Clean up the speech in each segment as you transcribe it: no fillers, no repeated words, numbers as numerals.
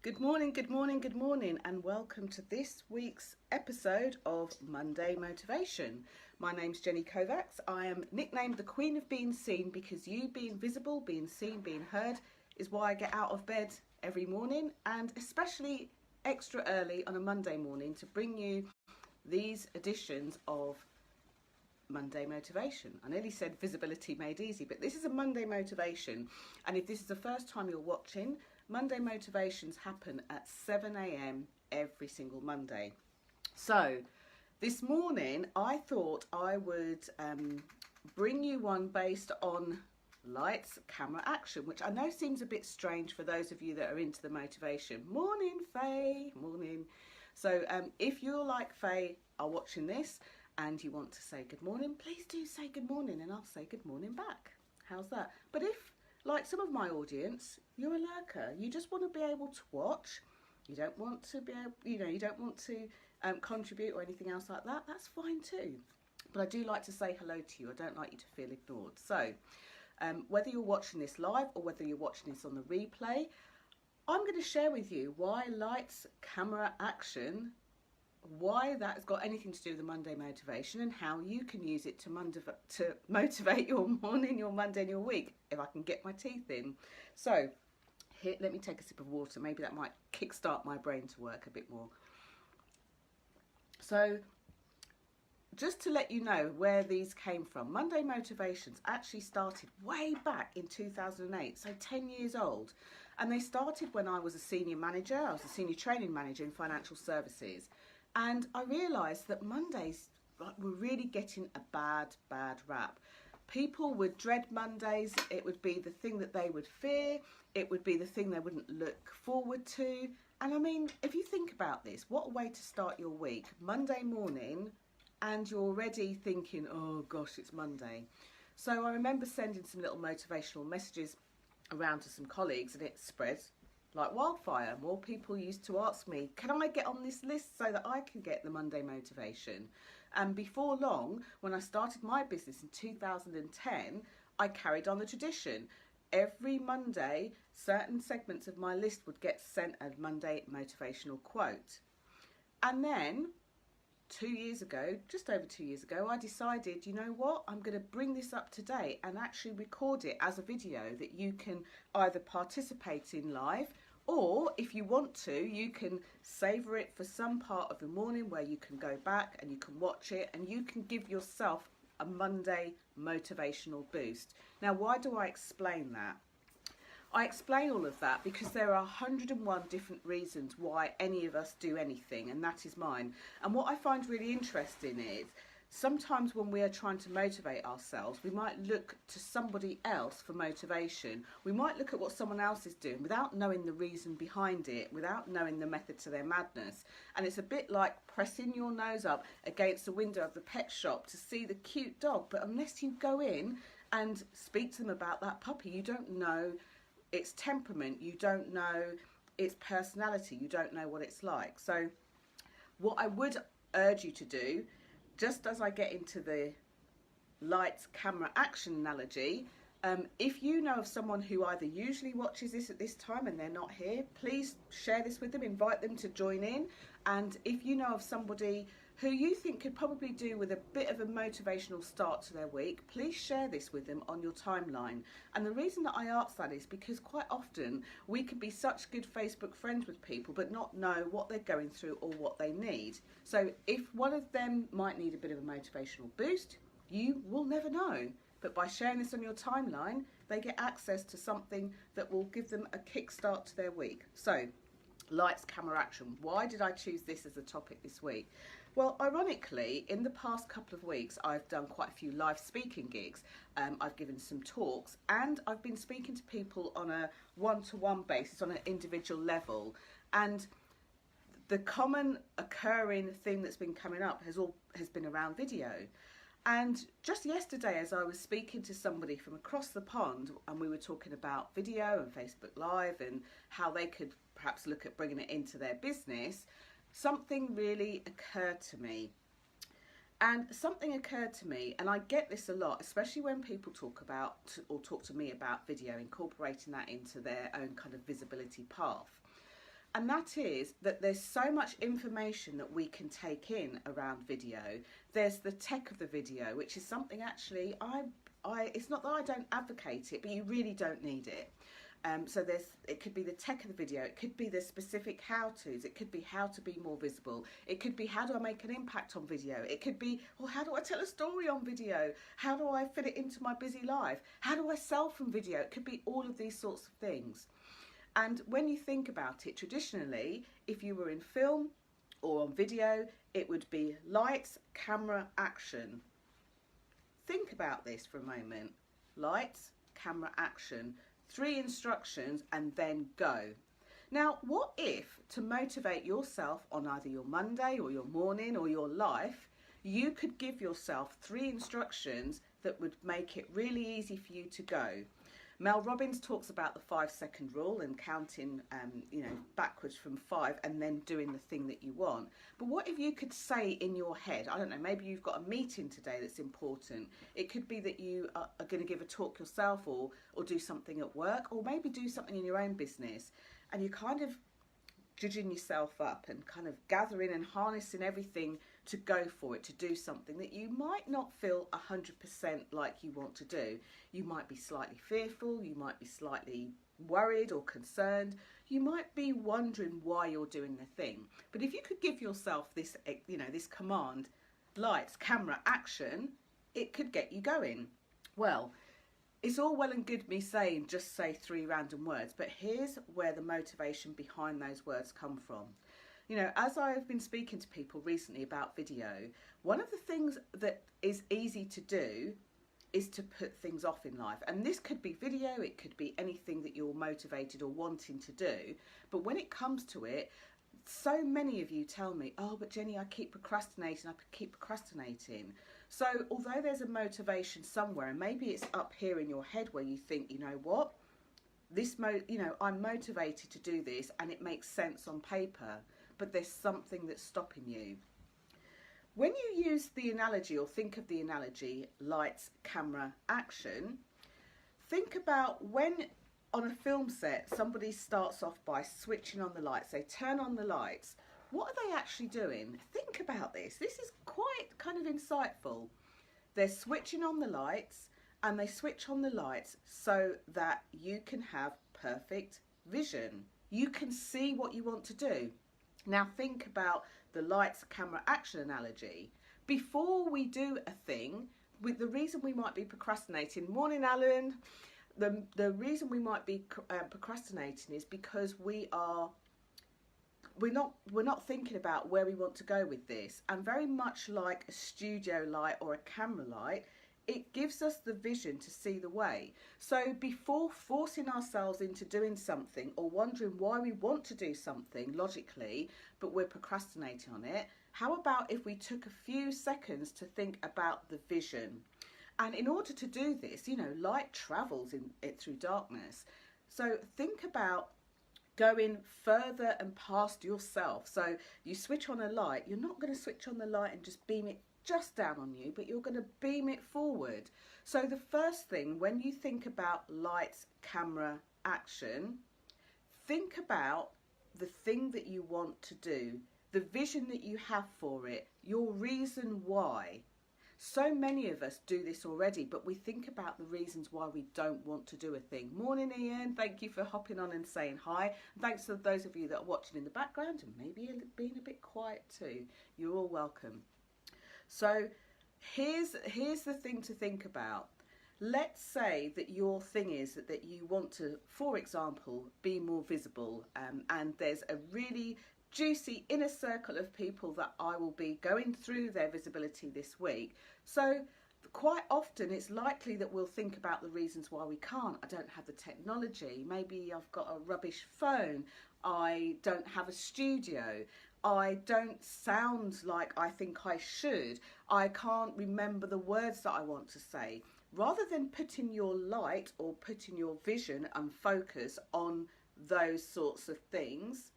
Good morning, good morning, good morning, and welcome to this week's episode of Monday Motivation. My name's Jenny Kovacs. I am nicknamed the Queen of Being Seen because you being visible, being seen, being heard is why I get out of bed every morning, and especially extra early on a Monday morning to bring you these editions of Monday Motivation. I nearly said visibility made easy, but this is a Monday Motivation, and if this is the first time you're watching, Monday Motivations happen at 7 a.m. every single Monday. So this morning I thought I would bring you one based on lights, camera, action, which I know seems a bit strange for those of you that are into the motivation. Morning, Faye. Morning. So if you're like Faye are watching this and you want to say good morning, please do say good morning and I'll say good morning back. How's that? But if, like some of my audience, you're a lurker, you just want to be able to watch, you don't want to be able, you don't want to contribute or anything else like that, that's fine too. But I do like to say hello to you. I don't like you to feel ignored. So whether you're watching this live or whether you're watching this on the replay, I'm going to share with you why lights, camera, action, why that has got anything to do with the Monday Motivation and how you can use it to motivate your morning, your Monday and your week, if I can get my teeth in. So here, let me take a sip of water. Maybe that might kickstart my brain to work a bit more. So just to let you know where these came from, Monday Motivations actually started way back in 2008, so 10 years old. And they started when I was a senior manager. I was a senior training manager in financial services. And I realised that Mondays were really getting a bad rap. People would dread Mondays. It would be the thing that they would fear. It would be the thing they wouldn't look forward to. And I mean, if you think about this, what a way to start your week. Monday morning, and you're already thinking, oh gosh, it's Monday. So I remember sending some little motivational messages around to some colleagues, and it spread like wildfire. More people used to ask me, can I get on this list so that I can get the Monday Motivation? And before long, when I started my business in 2010, I carried on the tradition. Every Monday, certain segments of my list would get sent a Monday motivational quote. And then 2 years ago, just over 2 years ago, I decided, you know what, I'm going to bring this up to date and actually record it as a video that you can either participate in live, or if you want to, you can savour it for some part of the morning where you can go back and you can watch it and you can give yourself a Monday motivational boost. Now, why do I explain that? I explain all of that because there are 101 different reasons why any of us do anything, and that is mine. And what I find really interesting is sometimes when we are trying to motivate ourselves, we might look to somebody else for motivation. We might look at what someone else is doing without knowing the reason behind it, without knowing the method to their madness. And it's a bit like pressing your nose up against the window of the pet shop to see the cute dog, but unless you go in and speak to them about that puppy, you don't know its temperament, you don't know its personality, you don't know what it's like. So what I would urge you to do, just as I get into the lights, camera, action analogy, if you know of someone who either usually watches this at this time and they're not here, please share this with them, invite them to join in. And if you know of somebody who you think could probably do with a bit of a motivational start to their week, please share this with them on your timeline. And the reason that I ask that is because quite often we can be such good Facebook friends with people but not know what they're going through or what they need. So if one of them might need a bit of a motivational boost, you will never know. But by sharing this on your timeline, they get access to something that will give them a kickstart to their week. So, lights, camera, action. Why did I choose this as a topic this week? Well, ironically, in the past couple of weeks, I've done quite a few live speaking gigs. I've given some talks, and I've been speaking to people on a one-to-one basis, on an individual level. And the common occurring thing that's been coming up has been around video. And just yesterday, as I was speaking to somebody from across the pond, and we were talking about video and Facebook Live and how they could perhaps look at bringing it into their business, something really occurred to me. And something occurred to me, and I get this a lot, especially when people talk about or talk to me about video, incorporating that into their own kind of visibility path. And that is that there's so much information that we can take in around video. There's the tech of the video, which is something actually it's not that I don't advocate it, but you really don't need it. So it could be the tech of the video, it could be the specific how-tos, it could be how to be more visible, it could be how do I make an impact on video, it could be, well, how do I tell a story on video, how do I fit it into my busy life, how do I sell from video, it could be all of these sorts of things. And when you think about it, traditionally, if you were in film or on video, it would be lights, camera, action. Think about this for a moment. Lights, camera, action. 3 instructions and then go. Now, what if, to motivate yourself on either your Monday or your morning or your life, you could give yourself 3 instructions that would make it really easy for you to go? Mel Robbins talks about the 5-second rule and counting, backwards from 5 and then doing the thing that you want. But what if you could say in your head, I don't know, maybe you've got a meeting today that's important. It could be that you are going to give a talk yourself or do something at work, or maybe do something in your own business, and you're kind of judging yourself up and kind of gathering and harnessing everything to go for it, to do something that you might not feel 100% like you want to do. You might be slightly fearful, you might be slightly worried or concerned, you might be wondering why you're doing the thing. But if you could give yourself this, this command, lights, camera, action, it could get you going. Well, it's all well and good me saying just say 3 random words, but here's where the motivation behind those words come from. As I've been speaking to people recently about video, one of the things that is easy to do is to put things off in life. And this could be video, it could be anything that you're motivated or wanting to do. But when it comes to it, so many of you tell me, oh, but Jenny, I keep procrastinating. So although there's a motivation somewhere, and maybe it's up here in your head where you think, you know what, I'm motivated to do this and it makes sense on paper, but there's something that's stopping you. When you use the analogy or think of the analogy, lights, camera, action, think about when on a film set somebody starts off by switching on the lights, they turn on the lights. What are they actually doing? Think about this. This is quite kind of insightful. They're switching on the lights, and they switch on the lights so that you can have perfect vision. You can see what you want to do. Now think about the lights, camera, action analogy. Before we do a thing, with the reason we might be procrastinating, morning Alan, the reason we might be procrastinating is because we're not thinking about where we want to go with this. And very much like a studio light or a camera light, it gives us the vision to see the way. So before forcing ourselves into doing something or wondering why we want to do something logically, but we're procrastinating on it, how about if we took a few seconds to think about the vision? And in order to do this, light travels through darkness. So think about going further and past yourself. So you switch on a light, you're not going to switch on the light and just beam it just down on you, but you're going to beam it forward. So the first thing, when you think about lights, camera, action, think about the thing that you want to do, the vision that you have for it, your reason why. So many of us do this already, but we think about the reasons why we don't want to do a thing. Morning, Ian. Thank you for hopping on and saying hi. Thanks to those of you that are watching in the background and maybe being a bit quiet too. You're all welcome. So here's the thing to think about. Let's say that your thing is that you want to, for example, be more visible, and there's a really juicy inner circle of people that I will be going through their visibility this week. So quite often it's likely that we'll think about the reasons why we can't. I don't have the technology. Maybe I've got a rubbish phone. I don't have a studio. I don't sound like I think I should. I can't remember the words that I want to say. Rather than putting your light or putting your vision and focus on those sorts of things,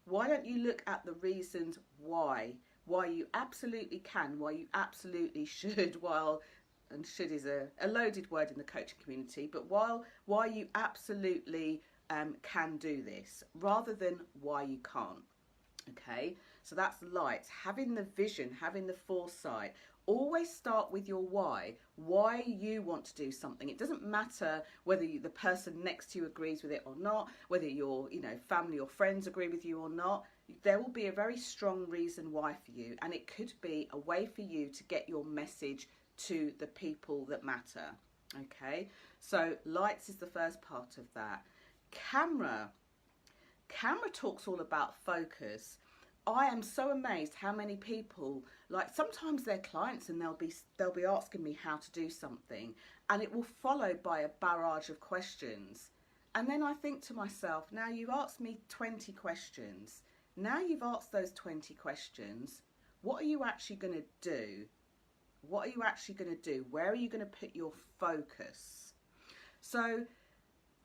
why don't you look at the reasons why you absolutely can, why you absolutely should, and should is a loaded word in the coaching community, but why you absolutely can do this, rather than why you can't. Okay, so that's lights, having the vision, having the foresight. Always start with your why you want to do something. It doesn't matter whether the person next to you agrees with it or not, whether your family or friends agree with you or not. There will be a very strong reason why for you, and it could be a way for you to get your message to the people that matter. Okay, so lights is the first part of that. Camera talks all about focus. I am so amazed how many people, like sometimes they're clients and they'll be asking me how to do something, and it will follow by a barrage of questions. And then I think to myself, now you've asked me 20 questions. Now you've asked those 20 questions, what are you actually going to do? What are you actually going to do? Where are you going to put your focus? So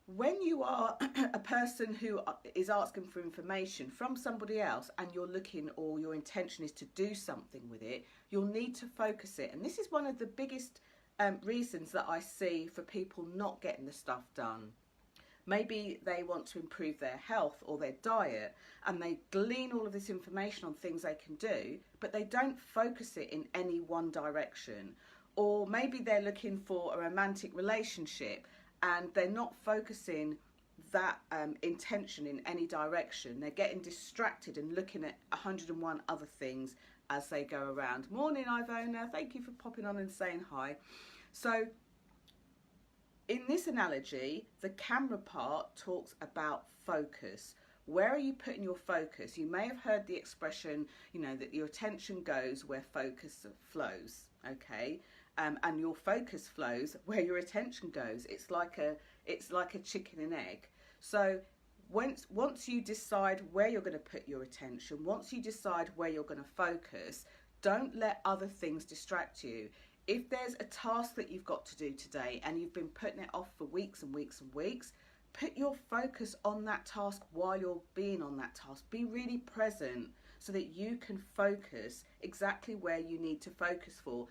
when you are a person who is asking for information from somebody else and you're looking, or your intention is to do something with it, you'll need to focus it. And this is one of the biggest reasons that I see for people not getting the stuff done. Maybe they want to improve their health or their diet, and they glean all of this information on things they can do, but they don't focus it in any one direction. Or maybe they're looking for a romantic relationship and they're not focusing that intention in any direction. They're getting distracted and looking at 101 other things as they go around. Morning, Ivona. Thank you for popping on and saying hi. So in this analogy, the camera part talks about focus. Where are you putting your focus? You may have heard the expression, that your attention goes where focus flows, okay? And your focus flows where your attention goes. It's like a chicken and egg. So once you decide where you're going to put your attention, once you decide where you're going to focus, don't let other things distract you. If there's a task that you've got to do today and you've been putting it off for weeks and weeks and weeks, put your focus on that task while you're being on that task. Be really present so that you can focus exactly where you need to focus for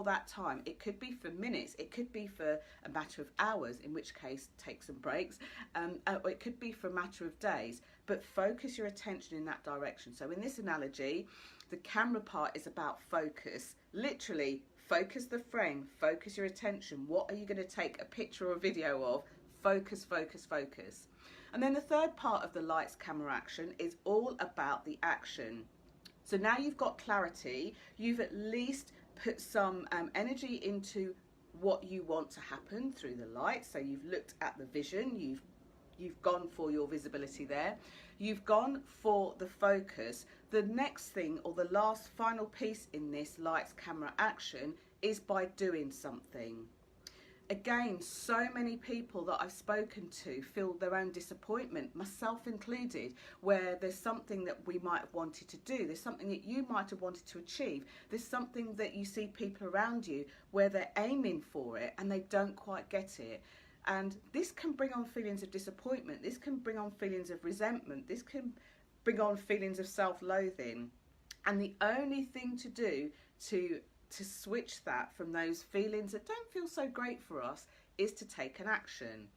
that time. It could be for minutes, it could be for a matter of hours, in which case take some breaks, or it could be for a matter of days, but focus your attention in that direction. So in this analogy, the camera part is about focus. Literally, focus the frame, focus your attention. What are you going to take a picture or video of? Focus, focus, focus. And then the third part of the lights, camera, action is all about the action. So now you've got clarity, you've at least put some energy into what you want to happen through the light. So you've looked at the vision, you've gone for your visibility there, you've gone for the focus. The next thing, or the last final piece in this lights, camera, action, is by doing something. Again, so many people that I've spoken to feel their own disappointment, myself included, where there's something that we might have wanted to do, there's something that you might have wanted to achieve, there's something that you see people around you where they're aiming for it and they don't quite get it. And this can bring on feelings of disappointment, this can bring on feelings of resentment, this can bring on feelings of self-loathing. And the only thing to do to switch that from those feelings that don't feel so great for us is to take an action.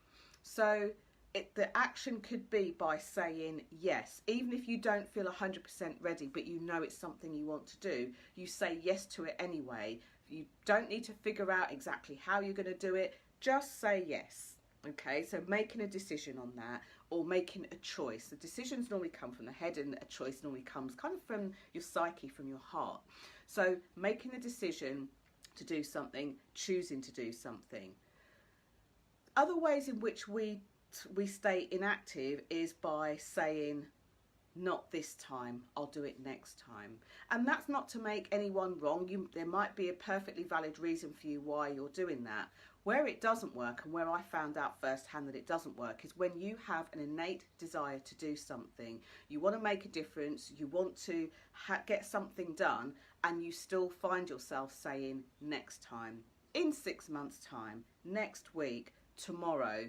So the action could be by saying yes. Even if you don't feel 100% ready, but you know it's something you want to do, you say yes to it anyway. You don't need to figure out exactly how you're going to do it, just say yes. Okay, so making a decision on that, or making a choice. The decisions normally come from the head, and a choice normally comes kind of from your psyche, from your heart. So making a decision to do something, choosing to do something. Other ways in which we stay inactive is by saying, not this time, I'll do it next time. And that's not to make anyone wrong. There might be a perfectly valid reason for you why you're doing that. Where it doesn't work, and where I found out firsthand that it doesn't work, is when you have an innate desire to do something. You want to make a difference, you want to get something done, and you still find yourself saying next time, in 6 months' time, next week, tomorrow.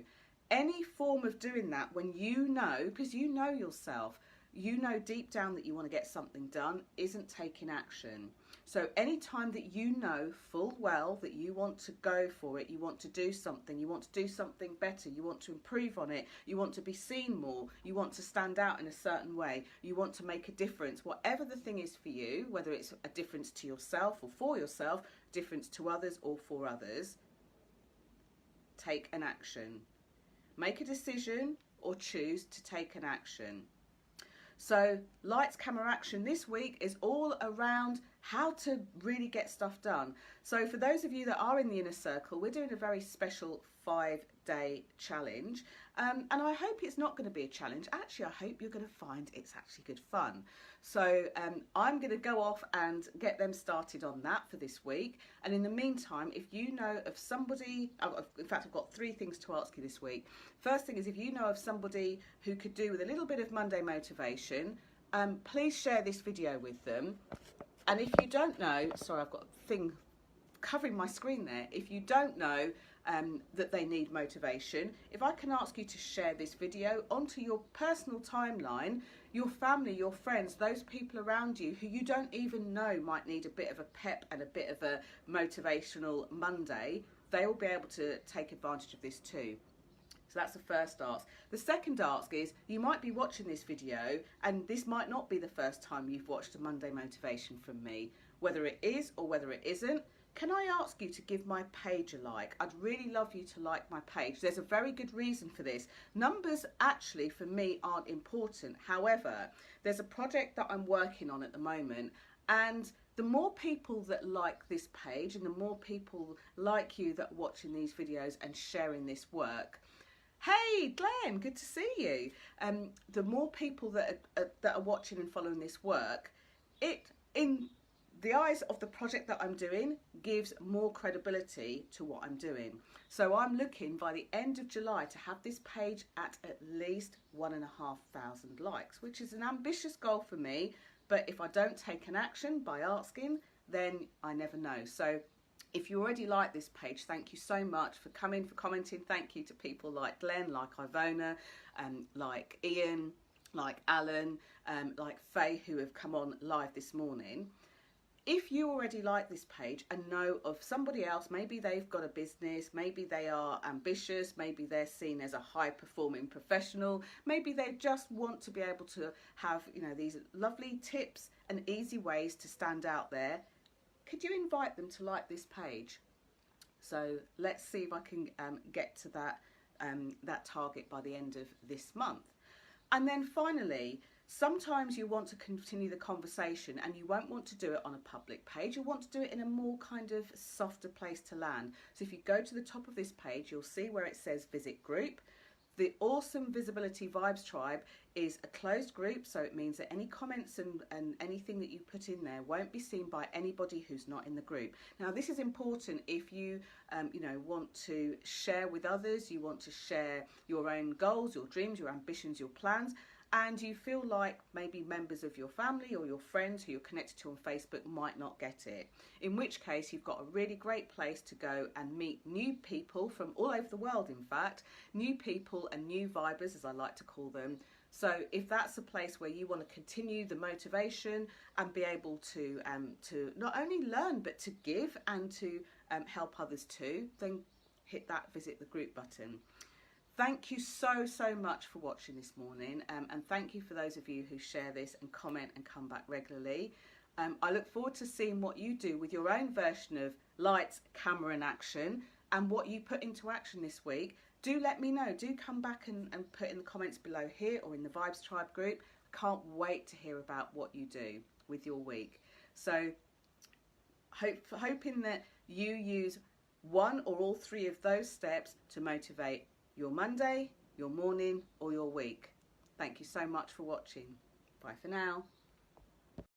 Any form of doing that when you know, because you know yourself, you know deep down that you want to get something done isn't taking action. So anytime that you know full well that you want to go for it, you want to do something, you want to do something better, you want to improve on it, you want to be seen more, you want to stand out in a certain way, you want to make a difference, whatever the thing is for you, whether it's a difference to yourself or for yourself, difference to others or for others, take an action. Make a decision or choose to take an action. So Lights, Camera, Action this week is all around how to really get stuff done. So for those of you that are in the inner circle, we're doing a very special 5-day challenge. And I hope it's not going to be a challenge. Actually, I hope you're going to find it's actually good fun. So I'm going to go off and get them started on that for this week. And in the meantime, if you know of somebody, in fact, I've got 3 things to ask you this week. First thing is, if you know of somebody who could do with a little bit of Monday motivation, please share this video with them. And if you don't know, sorry, I've got a thing covering my screen there. If you don't know that they need motivation, if I can ask you to share this video onto your personal timeline, your family, your friends, those people around you who you don't even know might need a bit of a pep and a bit of a motivational Monday, they will be able to take advantage of this too. So that's the first ask. The second ask is, you might be watching this video and this might not be the first time you've watched a Monday motivation from me. Whether it is or whether it isn't, can I ask you to give my page a like? I'd really love you to like my page. There's a very good reason for this. Numbers actually for me aren't important. However, there's a project that I'm working on at the moment, and the more people that like this page and the more people like you that are watching these videos and sharing this work, hey Glenn, good to see you. The more people that are watching and following this work, it, in the eyes of the project that I'm doing, gives more credibility to what I'm doing. So I'm looking by the end of July to have this page at least 1,500 likes, which is an ambitious goal for me. But if I don't take an action by asking, then I never know. So if you already like this page, thank you so much for coming, for commenting. Thank you to people like Glenn, like Ivona, like Ian, like Alan, like Faye, who have come on live this morning. If you already like this page and know of somebody else, maybe they've got a business, maybe they are ambitious, maybe they're seen as a high-performing professional, maybe they just want to be able to have, you know, these lovely tips and easy ways to stand out there, could you invite them to like this page? So let's see if I can get to that target by the end of this month. And then finally, sometimes you want to continue the conversation and you won't want to do it on a public page. You want to do it in a more kind of softer place to land. So if you go to the top of this page, you'll see where it says visit group. The Awesome Visibility Vibes Tribe is a closed group, so it means that any comments and anything that you put in there won't be seen by anybody who's not in the group. Now, this is important if you, want to share with others, you want to share your own goals, your dreams, your ambitions, your plans, and you feel like maybe members of your family or your friends who you're connected to on Facebook might not get it. In which case, you've got a really great place to go and meet new people from all over the world, in fact, new people and new vibers, as I like to call them. So if that's a place where you want to continue the motivation and be able to not only learn, but to give and to help others too, then hit that visit the group button. Thank you so much for watching this morning, and thank you for those of you who share this and comment and come back regularly. I look forward to seeing what you do with your own version of Lights, Camera and Action, and what you put into action this week. Do let me know. Do come back and put in the comments below here or in the Vibes Tribe group. I can't wait to hear about what you do with your week. So hoping that you use one or all 3 of those steps to motivate your Monday, your morning or your week. Thank you so much for watching. Bye for now.